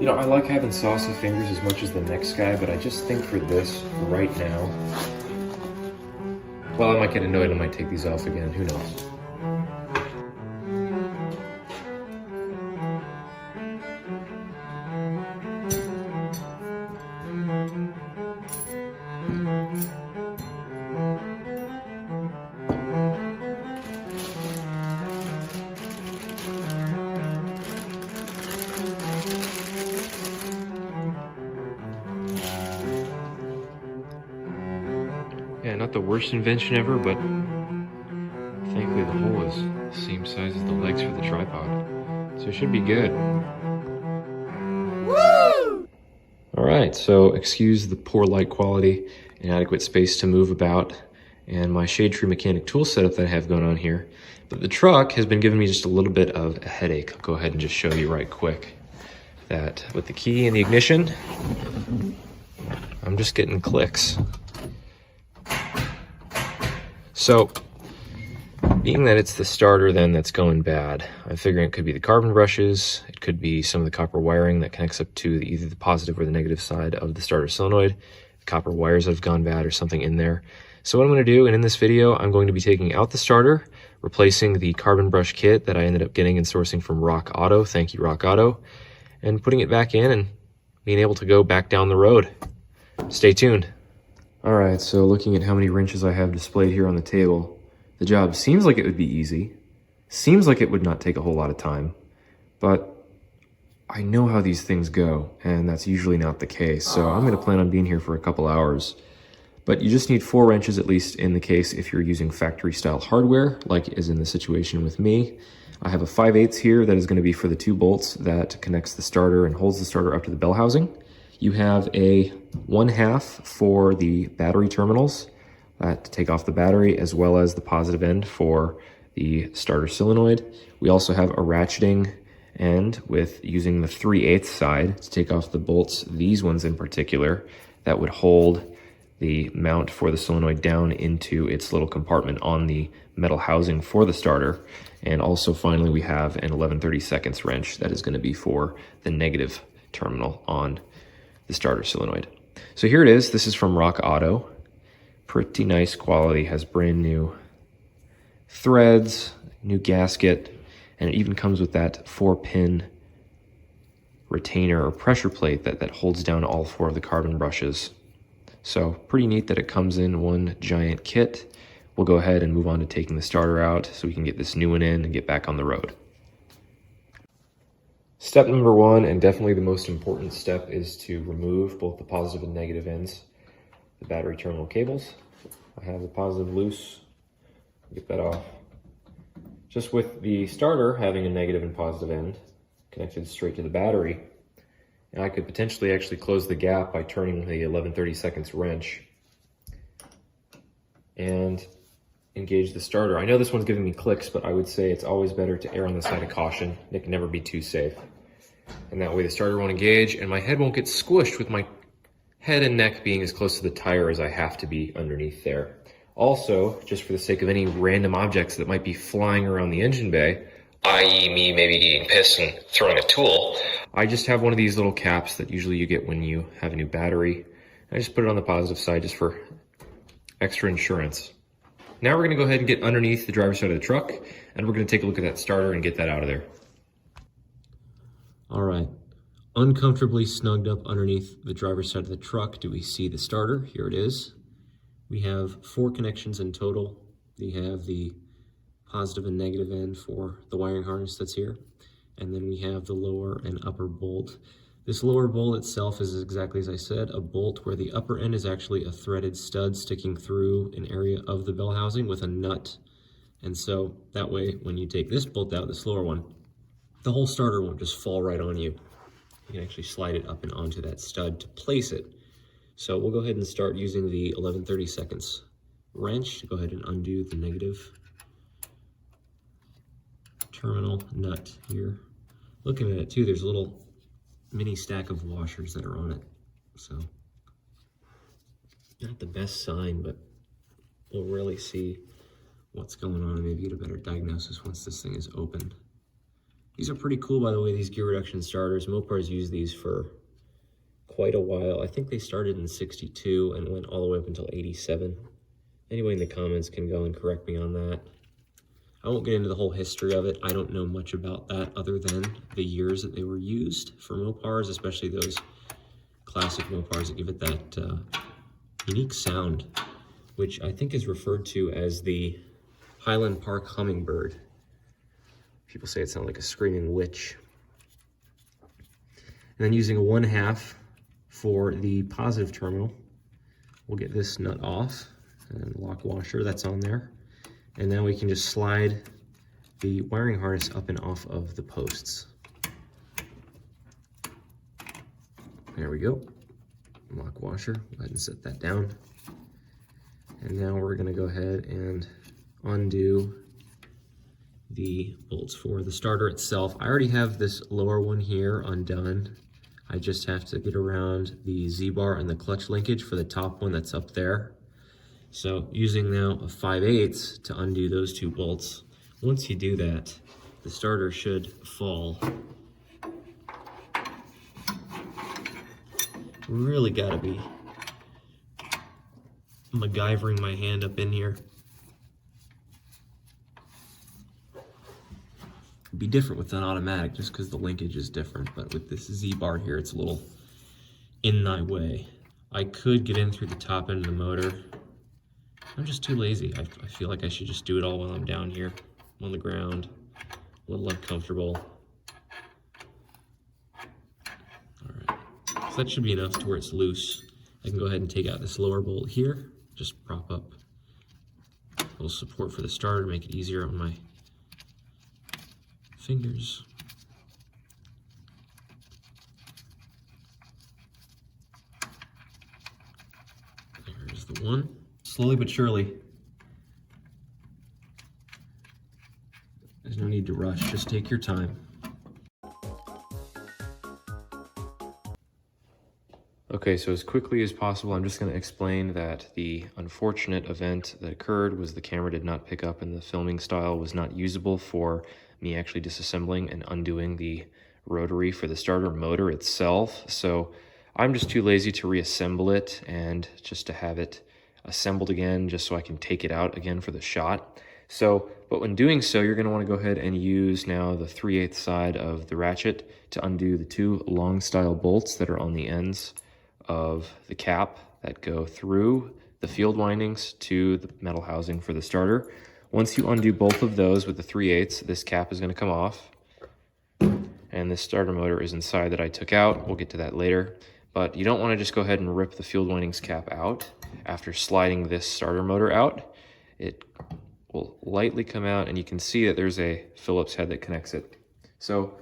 You know, I like having saucy fingers as much as the next guy, but I just think for this, right now, well, I might get annoyed, I might take these off again, who knows. Yeah, not the worst invention ever, but thankfully the hole is the same size as the legs for the tripod. So it should be good. Woo! All right, so excuse the poor light quality, inadequate space to move about, and my shade tree mechanic tool setup that I have going on here. But the truck has been giving me just a little bit of a headache. I'll go ahead and just show you right quick that with the key in the ignition, I'm just getting clicks. So, being that it's the starter then that's going bad, I'm figuring it could be the carbon brushes, it could be some of the copper wiring that connects up to either the positive or the negative side of the starter solenoid, the copper wires that have gone bad or something in there. So what I'm going to do, and in this video, I'm going to be taking out the starter, replacing the carbon brush kit that I ended up getting and sourcing from Rock Auto, thank you Rock Auto, and putting it back in and being able to go back down the road. Stay tuned. All right, so looking at how many wrenches I have displayed here on the table, the job seems like it would be easy, seems like it would not take a whole lot of time, but I know how these things go, and that's usually not the case, so I'm gonna plan on being here for a couple hours. But you just need 4 wrenches at least in the case if you're using factory style hardware, like is in the situation with me. I have a 5/8 here that is gonna be for the 2 bolts that connects the starter and holds the starter up to the bell housing. You have a 1/2 for the battery terminals to take off the battery, as well as the positive end for the starter solenoid. We also have a ratcheting end with using the 3/8 side to take off the bolts, these ones in particular, that would hold the mount for the solenoid down into its little compartment on the metal housing for the starter. And also finally we have an 11/32 wrench that is going to be for the negative terminal on the starter solenoid. So here it is. This is from Rock Auto. Pretty nice quality, has brand new threads, new gasket, and it even comes with that 4-pin retainer or pressure plate that holds down all 4 of the carbon brushes. So pretty neat that it comes in one giant kit. We'll go ahead and move on to taking the starter out so we can get this new one in and get back on the road. Step number 1, and definitely the most important step, is to remove both the positive and negative ends, the battery terminal cables. I have the positive loose, get that off. Just with the starter having a negative and positive end connected straight to the battery, and I could potentially actually close the gap by turning the 11/32 wrench and engage the starter. I know this one's giving me clicks, but I would say it's always better to err on the side of caution. It can never be too safe. And that way the starter won't engage and my head won't get squished with my head and neck being as close to the tire as I have to be underneath there. Also, just for the sake of any random objects that might be flying around the engine bay, i.e. me maybe getting pissed and throwing a tool, I just have one of these little caps that usually you get when you have a new battery. I just put it on the positive side just for extra insurance. Now we're gonna go ahead and get underneath the driver's side of the truck, and we're gonna take a look at that starter and get that out of there. All right, uncomfortably snugged up underneath the driver's side of the truck, do we see the starter? Here it is. We have 4 connections in total. We have the positive and negative end for the wiring harness that's here. And then we have the lower and upper bolt. This lower bolt itself is exactly as I said, a bolt where the upper end is actually a threaded stud sticking through an area of the bell housing with a nut. And so that way, when you take this bolt out, this lower one, the whole starter won't just fall right on you. You can actually slide it up and onto that stud to place it. So we'll go ahead and start using the 11/32 wrench to go ahead and undo the negative terminal nut here. Looking at it too, there's a little mini stack of washers that are on it. So not the best sign, but we'll really see what's going on and maybe get a better diagnosis once this thing is open. These are pretty cool, by the way, these gear reduction starters. Mopars use these for quite a while. I think they started in '62 and went all the way up until '87. Anybody in the comments can go and correct me on that. I won't get into the whole history of it. I don't know much about that other than the years that they were used for Mopars, especially those classic Mopars that give it that unique sound, which I think is referred to as the Highland Park hummingbird. People say it sounds like a screaming witch. And then using a 1/2 for the positive terminal, we'll get this nut off and lock washer that's on there. And now we can just slide the wiring harness up and off of the posts. There we go. Lock washer, go ahead and set that down. And now we're gonna go ahead and undo the bolts for the starter itself. I already have this lower one here undone. I just have to get around the Z-bar and the clutch linkage for the top one that's up there. So using now a 5/8 to undo those two bolts. Once you do that, the starter should fall. Really gotta be MacGyvering my hand up in here. It'd be different with an automatic just because the linkage is different, but with this Z-bar here, it's a little in my way. I could get in through the top end of the motor. I'm just too lazy. I feel like I should just do it all while I'm down here on the ground. A little uncomfortable. All right, so that should be enough to where it's loose. I can go ahead and take out this lower bolt here, just prop up a little support for the starter to make it easier on my fingers. There's the one. Slowly but surely. There's no need to rush, just take your time. Okay, so as quickly as possible, I'm just going to explain that the unfortunate event that occurred was the camera did not pick up and the filming style was not usable for me actually disassembling and undoing the rotary for the starter motor itself. So I'm just too lazy to reassemble it and just to have it assembled again just so I can take it out again for the shot. So, but when doing so, you're going to want to go ahead and use now the 3/8 side of the ratchet to undo the two long style bolts that are on the ends of the cap that go through the field windings to the metal housing for the starter. Once you undo both of those with the 3/8, this cap is going to come off. And this starter motor is inside that I took out. We'll get to that later. But you don't want to just go ahead and rip the field windings cap out. After sliding this starter motor out, it will lightly come out and you can see that there's a Phillips head that connects it. So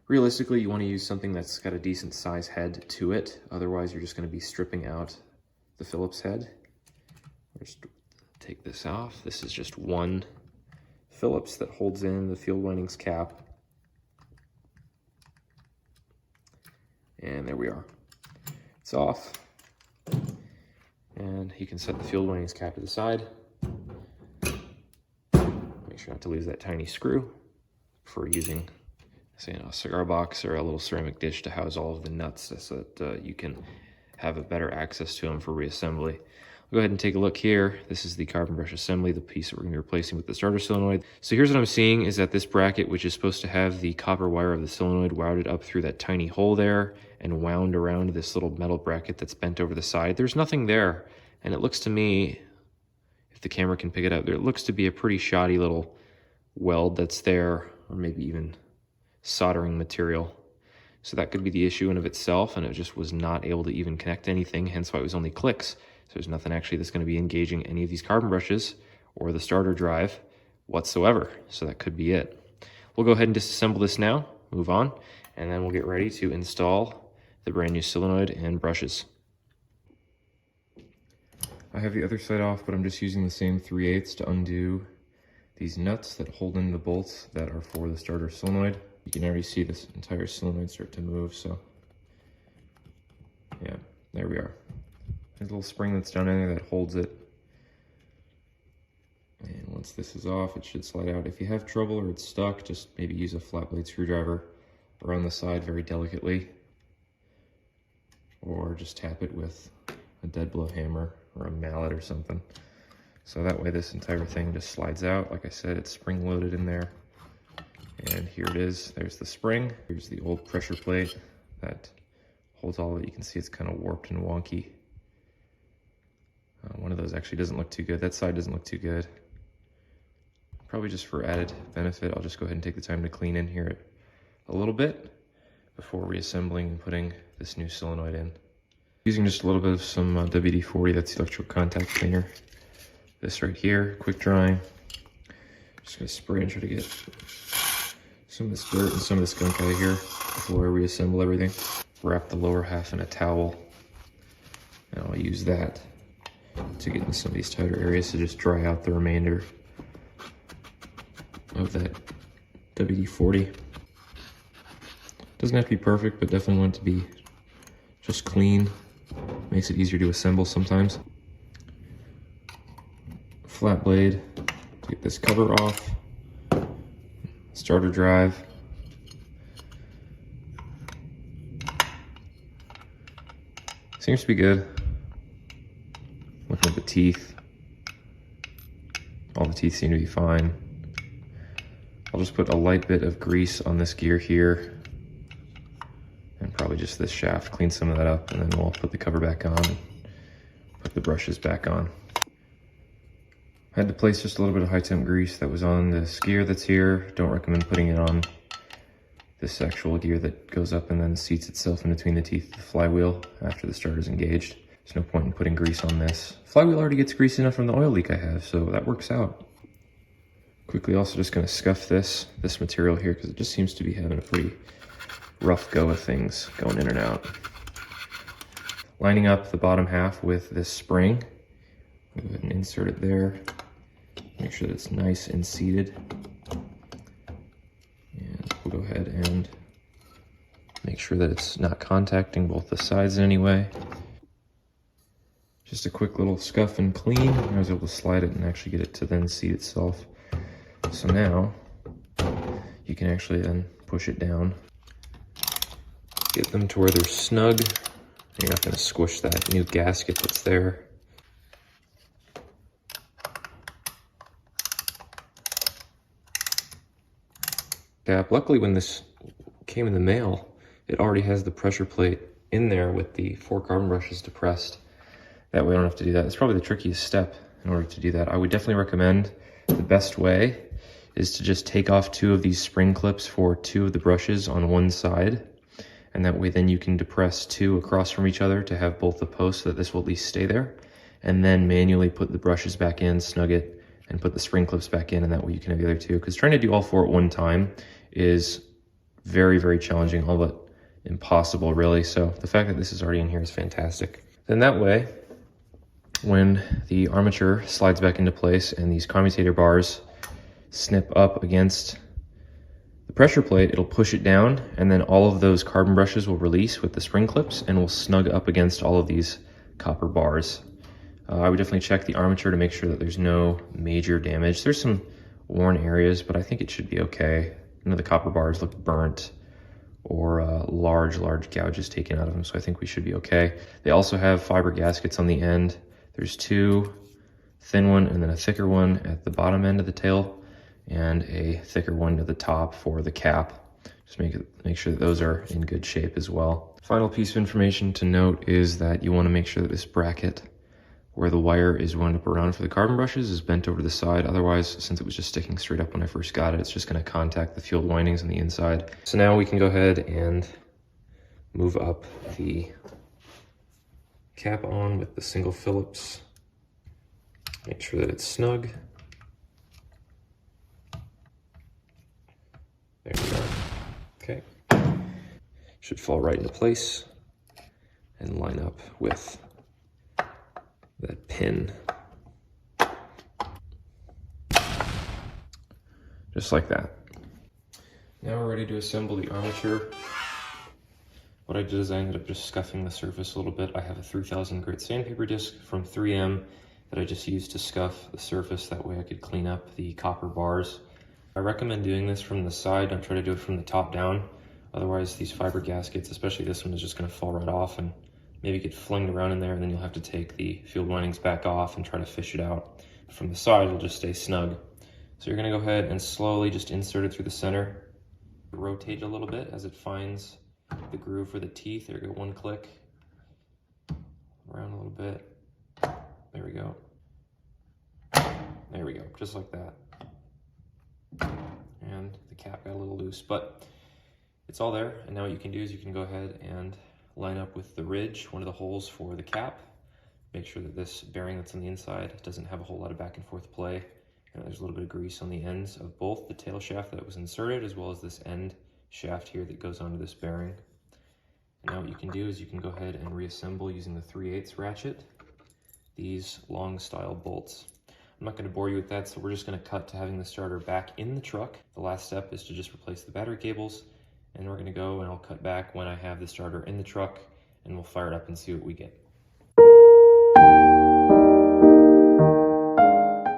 realistically, you want to use something that's got a decent size head to it. Otherwise, you're just going to be stripping out the Phillips head. Just take this off. This is just one Phillips that holds in the field windings cap. And there we are. It's off. And you can set the field windings cap to the side. Make sure not to lose that tiny screw for using, say, a cigar box or a little ceramic dish to house all of the nuts so that you can have a better access to them for reassembly. Go ahead and take a look here. This is the carbon brush assembly, the piece that we're going to be replacing with the starter solenoid. So here's what I'm seeing is that this bracket, which is supposed to have the copper wire of the solenoid routed up through that tiny hole there and wound around this little metal bracket that's bent over the side, there's nothing there. And it looks to me, if the camera can pick it up, there looks to be a pretty shoddy little weld that's there, or maybe even soldering material. So that could be the issue in of itself, and it just was not able to even connect anything, hence why it was only clicks. So there's nothing actually that's going to be engaging any of these carbon brushes or the starter drive whatsoever. So that could be it. We'll go ahead and disassemble this now, move on, and then we'll get ready to install the brand new solenoid and brushes. I have the other side off, but I'm just using the same 3/8 to undo these nuts that hold in the bolts that are for the starter solenoid. You can already see this entire solenoid start to move, so yeah, there we are. There's a little spring that's down in there that holds it. And once Once this is off, it should slide out. If you have trouble or it's stuck, just maybe use a flat blade screwdriver around the side very delicately, or just tap it with a dead blow hammer or a mallet or something. So that way this entire thing just slides out. Like I said, it's spring loaded in there. And here it is. There's the spring. Here's the old pressure plate that holds all of it. You can see it's kind of warped and wonky. One of those actually doesn't look too good. That side doesn't look too good. Probably just for added benefit, I'll just go ahead and take the time to clean in here a little bit before reassembling and putting this new solenoid in. Using just a little bit of some WD-40, that's the electrical contact cleaner. This right here, quick drying. Just gonna spray and try to get some of this dirt and some of this gunk out of here before I reassemble everything. Wrap the lower half in a towel, and I'll use that to get into some of these tighter areas to just dry out the remainder of that WD-40. Doesn't have to be perfect, but definitely want it to be just clean. Makes it easier to assemble sometimes. Flat blade to get this cover off. Starter drive. Seems to be good. Looking at the teeth. All the teeth seem to be fine. I'll just put a light bit of grease on this gear here, and probably just this shaft, clean some of that up, and then we'll put the cover back on and put the brushes back on. I had to place just a little bit of high temp grease that was on this gear that's here. Don't recommend putting it on this actual gear that goes up and then seats itself in between the teeth of the flywheel after the starter's engaged. There's no point in putting grease on this. Flywheel already gets grease enough from the oil leak I have, so that works out. Quickly also just gonna scuff this material here because it just seems to be having a pretty rough go of things going in and out. Lining up the bottom half with this spring. Go ahead and insert it there. Make sure that it's nice and seated. And we'll go ahead and make sure that it's not contacting both the sides in any way. Just a quick little scuff and clean. I was able to slide it and actually get it to then seat itself. So now you can actually then push it down. Get them to where they're snug. You're not going to squish that new gasket that's there. Luckily, when this came in the mail, it already has the pressure plate in there with the 4 carbon brushes depressed. That way I don't have to do that. It's probably the trickiest step in order to do that. I would definitely recommend the best way is to just take off 2 of these spring clips for 2 of the brushes on one side. And that way then you can depress 2 across from each other to have both the posts so that this will at least stay there. And then manually put the brushes back in, snug it, and put the spring clips back in, and that way you can have the other 2. Because trying to do all 4 at one time is very, very challenging, all but impossible really. So the fact that this is already in here is fantastic. Then that way, when the armature slides back into place and these commutator bars snip up against the pressure plate, it'll push it down, and then all of those carbon brushes will release with the spring clips and will snug up against all of these copper bars. I would definitely check the armature to make sure that there's no major damage. There's some worn areas, but I think it should be okay. None of the copper bars look burnt or large gouges taken out of them, so I think we should be okay. They also have fiber gaskets on the end. There's 2, thin one and then a thicker one at the bottom end of the tail, and a thicker one at the top for the cap. Just make sure that those are in good shape as well. Final piece of information to note is that you want to make sure that this bracket where the wire is wound up around for the carbon brushes is bent over to the side. Otherwise, since it was just sticking straight up when I first got it, it's just going to contact the fueled windings on the inside. So now we can go ahead and move up the cap on with the single Phillips. Make sure that it's snug. There we go. Okay. Should fall right into place and line up with that pin. Just like that. Now we're ready to assemble the armature. What I did is I ended up just scuffing the surface a little bit. I have a 3000 grit sandpaper disc from 3M, that I just used to scuff the surface. That way I could clean up the copper bars. I recommend doing this from the side. Don't try to do it from the top down. Otherwise these fiber gaskets, especially this one, is just going to fall right off and maybe get flinged around in there, and then you'll have to take the field windings back off and try to fish it out. From the side, it'll just stay snug. So you're going to go ahead and slowly just insert it through the center. Rotate a little bit as it finds the groove for the teeth. There you go, one click. Around a little bit. There we go. There we go, just like that. And the cap got a little loose, but it's all there. And now what you can do is you can go ahead and line up with the ridge, one of the holes for the cap. Make sure that this bearing that's on the inside doesn't have a whole lot of back and forth play. And there's a little bit of grease on the ends of both the tail shaft that was inserted, as well as this end shaft here that goes onto this bearing. And now what you can do is you can go ahead and reassemble using the 3/8 ratchet these long style bolts. I'm not going to bore you with that, so we're just going to cut to having the starter back in the truck. The last step is to just replace the battery cables, and we're going to go and I'll cut back when I have the starter in the truck, and we'll fire it up and see what we get.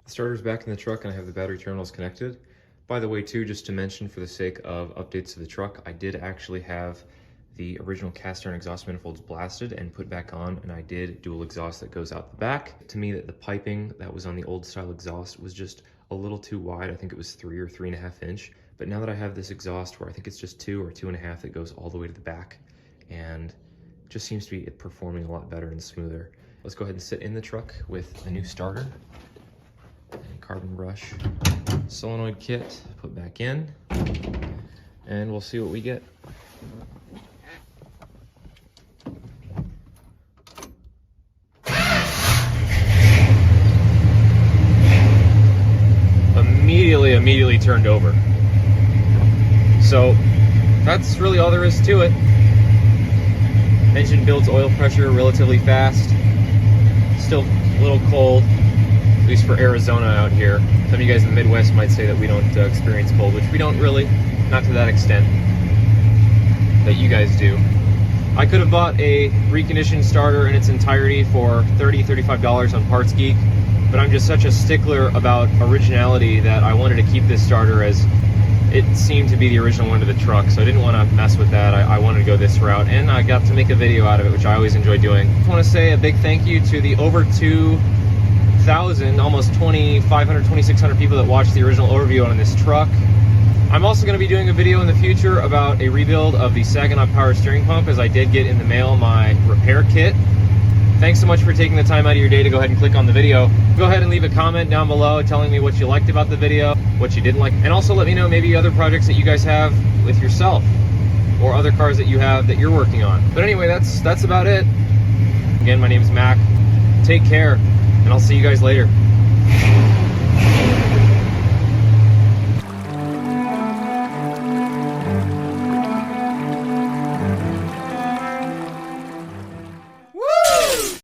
The starter's back in the truck and I have the battery terminals connected. By the way too, just to mention for the sake of updates to the truck, I did actually have the original cast iron exhaust manifolds blasted and put back on, and I did dual exhaust that goes out the back. To me, that the piping that was on the old style exhaust was just a little too wide. I think it was 3 or 3.5 inch. But now that I have this exhaust where I think it's just 2 or 2.5 that goes all the way to the back, and it just seems to be performing a lot better and smoother. Let's go ahead and sit in the truck with a new starter. And carbon brush solenoid kit put back in, and we'll see what we get. Immediately turned over. So that's really all there is to it. Engine builds oil pressure relatively fast. Still a little cold, at least for Arizona out here. Some of you guys in the Midwest might say that we don't experience cold, which we don't really, not to that extent that you guys do. I could have bought a reconditioned starter in its entirety for $30, $35 on Parts Geek, but I'm just such a stickler about originality that I wanted to keep this starter as it seemed to be the original one to the truck, so I didn't want to mess with that. I wanted to go this route, and I got to make a video out of it, which I always enjoy doing. I want to say a big thank you to the over 2,000, almost 2,500, 2,600 people that watched the original overview on this truck. I'm also going to be doing a video in the future about a rebuild of the Saginaw power steering pump, as I did get in the mail my repair kit. Thanks so much for taking the time out of your day to go ahead and click on the video. Go ahead and leave a comment down below telling me what you liked about the video, what you didn't like, and also let me know maybe other projects that you guys have with yourself or other cars that you have that you're working on. But anyway, that's about it. Again, my name is Mac. Take care, and I'll see you guys later.